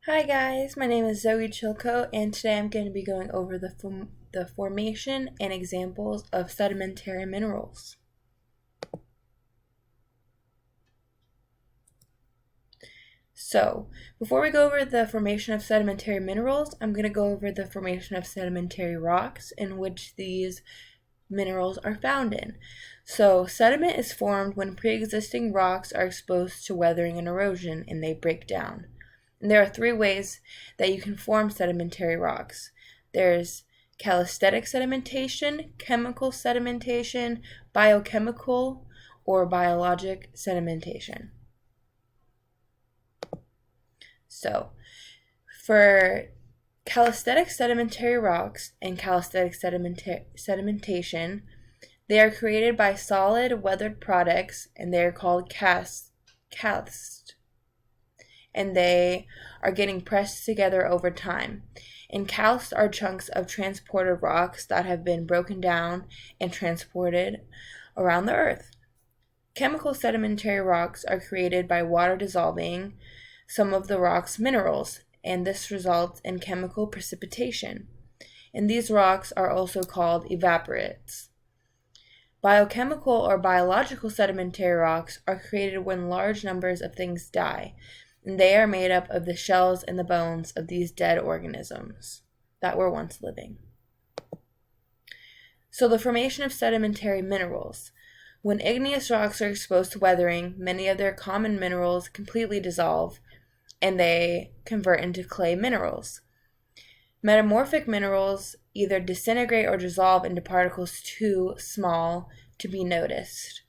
Hi guys, my name is Zoe Chilco, and today I'm going to be going over the formation and examples of sedimentary minerals. So, before we go over the formation of sedimentary minerals, I'm going to go over the formation of sedimentary rocks in which these minerals are found in. So, sediment is formed when pre-existing rocks are exposed to weathering and erosion and they break down. And there are three ways that you can form sedimentary rocks. There's calisthenic sedimentation, chemical sedimentation, biochemical, or biologic sedimentation. So, for calisthenic sedimentary rocks and calisthenic sedimentation, they are created by solid weathered products and they are called cast, and they are getting pressed together over time. And calists are chunks of transported rocks that have been broken down and transported around the earth. Chemical sedimentary rocks are created by water dissolving some of the rock's minerals, and this results in chemical precipitation. And these rocks are also called evaporites. Biochemical or biological sedimentary rocks are created when large numbers of things die, and they are made up of the shells and the bones of these dead organisms that were once living. So the formation of sedimentary minerals. When igneous rocks are exposed to weathering, many of their common minerals completely dissolve, and they convert into clay minerals. Metamorphic minerals either disintegrate or dissolve into particles too small to be noticed.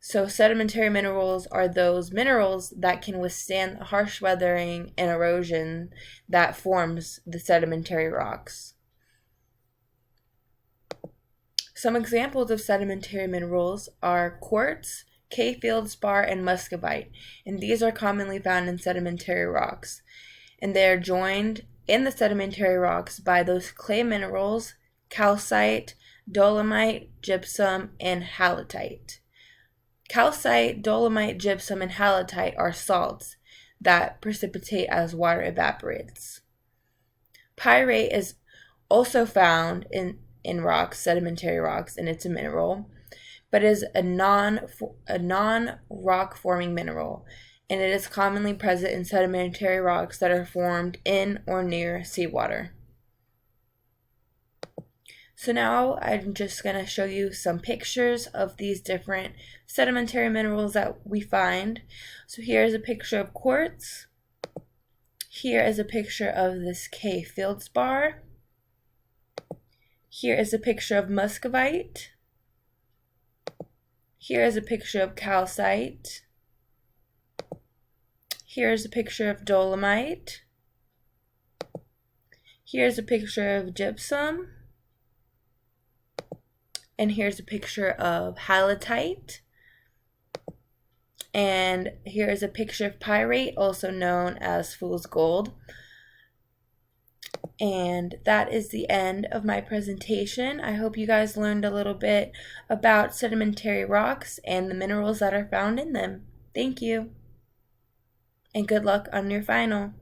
So sedimentary minerals are those minerals that can withstand the harsh weathering and erosion that forms the sedimentary rocks. Some examples of sedimentary minerals are quartz, K-feldspar, and muscovite, and these are commonly found in sedimentary rocks. And they are joined in the sedimentary rocks by those clay minerals, calcite, dolomite, gypsum, and halite. Calcite, dolomite, gypsum, and halite are salts that precipitate as water evaporates. Pyrite is also found in rocks, sedimentary rocks, and it's a mineral, but is a non-rock forming mineral, and it is commonly present in sedimentary rocks that are formed in or near seawater. So now I'm just going to show you some pictures of these different sedimentary minerals that we find. So here's a picture of quartz. Here is a picture of this K-feldspar. Here is a picture of muscovite. Here is a picture of calcite. Here is a picture of dolomite. Here's a picture of gypsum. And here's a picture of halite. And here is a picture of pyrite, also known as fool's gold. And that is the end of my presentation. I hope you guys learned a little bit about sedimentary rocks and the minerals that are found in them. Thank you. And good luck on your final.